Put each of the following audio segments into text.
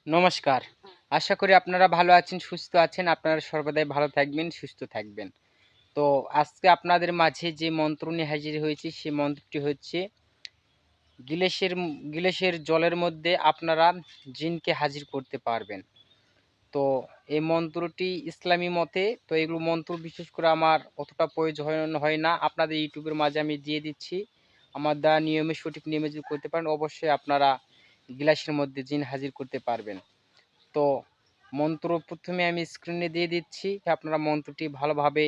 নমস্কার। আশা করি আপনারা ভালো আছেন, সুস্থ আছেন। আপনারা সর্বদাই ভালো থাকবেন, সুস্থ থাকবেন। তো আজকে আপনাদের মাঝে যে মন্ত্র নিয়ে হাজির হয়েছি, সে মন্ত্রটি হচ্ছে গিলাসের জলের মধ্যে আপনারা জিনকে হাজির করতে পারবেন। তো এই মন্ত্রটি ইসলামী মতে, তো এগুলো মন্ত্র বিশেষ করে আমার অতটা প্রয়োজন হয় না। আপনাদের ইউটিউবের মাঝে আমি দিয়ে দিচ্ছি। আমার দেওয়া নিয়মে, সঠিক নিয়মে যদি করতে পারেন, অবশ্যই আপনারা গিলাসের মধ্যে জিন হাজির করতে পারবেন। তো মন্ত্র প্রথমে আমি স্ক্রিনে দিয়ে দিচ্ছি, আপনারা মন্ত্রটি ভালোভাবে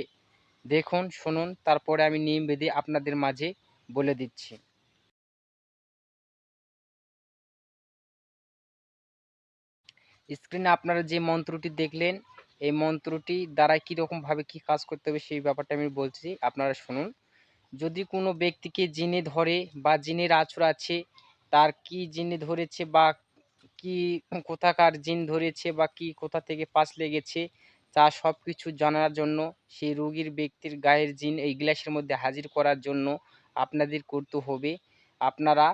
দেখুন, শুনুন, তারপরে আমি নিয়মবিধি আপনাদের মাঝে বলে দিচ্ছি। স্ক্রিনে আপনারা যে মন্ত্রটি দেখলেন, এই মন্ত্রটি দ্বারা কীরকমভাবে কী কাজ করতে হবে সেই ব্যাপারটা আমি বলছি, আপনারা শুনুন। যদি কোনো ব্যক্তিকে জিনে ধরে বা জিনের আঁচড় আছে, তার কি জিনে ধরেছে বা কি কোথাকার জিন ধরেছে বা কি কোথা থেকে পাশ লেগেছে, তা সব কিছু জানার জন্য সেই রোগীর ব্যক্তির গায়ের জিন এই গ্লাসের মধ্যে হাজির করার জন্য আপনাদের করতে হবে, আপনারা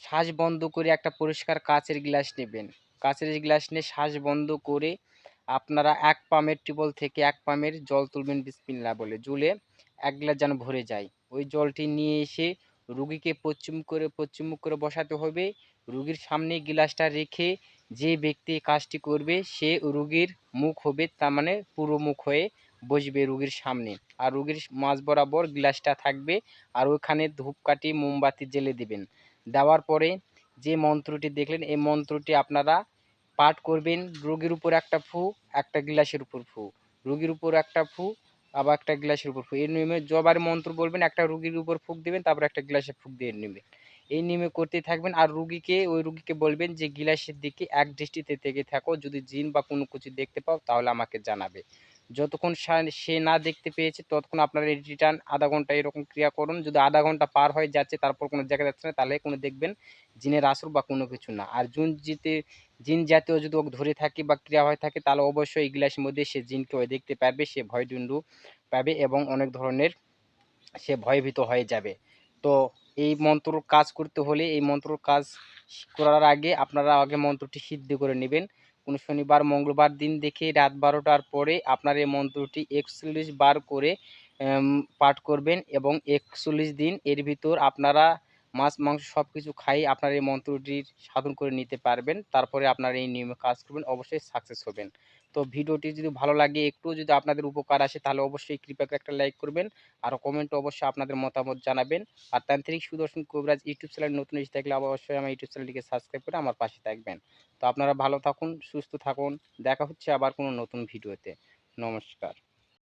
শ্বাস বন্ধ করে একটা পরিষ্কার কাচের গ্লাস নেবেন। কাচের গ্লাস নিয়ে শ্বাস বন্ধ করে আপনারা ১ পামের টিউবওয়েল থেকে ১ পামের জল তুলবেন বিসমিল্লাহ বলে। জুলে ১ গ্লাস যেন ভরে যায়। ওই জলটি নিয়ে এসে রুগীকে পশ্চিমমুখ করে বসাতে হবে। রুগীর সামনে গ্লাসটা রেখে যে ব্যক্তি কাজটি করবে সে রুগীর মুখ হবে, তার মানে পুরো মুখ হয়ে বসবে রুগীর সামনে। আর রুগীর মাঝ বরাবর গ্লাসটা থাকবে, আর ওখানে ধূপকাঠি মোমবাতি জ্বেলে দেবেন। দেওয়ার পরে যে মন্ত্রটি দেখলেন, এই মন্ত্রটি আপনারা পাঠ করবেন। রোগীর উপর একটা ফু, একটা গ্লাসের উপর ফু, রোগীর উপর একটা ফু, আবার একটা গ্লাসের উপর ফু। এই নিয়মে যবার মন্ত্র বলবেন, একটা রুগীর উপর ফুঁক দিবেন, তারপর একটা গ্লাসে ফুঁক দিয়ে নেবেন। এই নিয়মে করতেই থাকবেন। আর ওই রুগীকে বলবেন যে গ্লাসের দিকে এক দৃষ্টিতে থেকে থাকো, যদি জিন বা কোনো কিছু দেখতে পাও তাহলে আমাকে জানাবে। যতক্ষণ সে না দেখতে পেয়েছে ততক্ষণ আপনারা রিটার্ন আধা ঘন্টা এরকম ক্রিয়া করুন। যদি আধা ঘন্টা পার হয়ে যাচ্ছে তারপর কোনো জায়গায় যাচ্ছে না, তাহলে কোনো দেখবেন জিনের আসর বা কোনো কিছু না। আর জিন জাতীয় যদি ওকে ধরে থাকে বা ক্রিয়া হয়ে থাকে, তাহলে অবশ্যই এই গ্লাসের মধ্যে সে জিনকে দেখতে পারবে, সে ভয়ডুন্ডু পাবে এবং অনেক ধরনের সে ভয়ভীত হয়ে যাবে। তো এই মন্ত্রর কাজ করতে হলে, এই মন্ত্রর কাজ করার আগে আপনারা আগে মন্ত্রটি সিদ্ধ করে নেবেন। কোনো শনিবার মঙ্গলবার দিন দেখে রাত ১২টার পরে আপনার এই মন্ত্রটি ৪১ বার করে পাঠ করবেন এবং ৪১ দিন এর ভিতর আপনারা মাছ মাংস সব কিছু খাই আপনার এই মন্ত্রটির সাধন করে নিতে পারবেন। তারপরে আপনার এই নিয়মে কাজ করবেন, অবশ্যই সাকসেস হবেন। তো ভিডিওটি যদি ভালো লাগে, একটুও যদি আপনাদের উপকার আসে, তাহলে অবশ্যই কৃপা করে একটা লাইক করবেন। আর কমেন্টে অবশ্যই আপনাদের মতামত জানাবেন। আর তান্ত্রিক সুদর্শন কবিরাজ ইউটিউব চ্যানেল নতুন এসে থাকলে অবশ্যই আমার ইউটিউব চ্যানেলটিকে সাবস্ক্রাইব করে আমার পাশে থাকবেন। তো আপনারা ভালো থাকুন, সুস্থ থাকুন। দেখা হচ্ছে আবার কোনো নতুন ভিডিওতে। নমস্কার।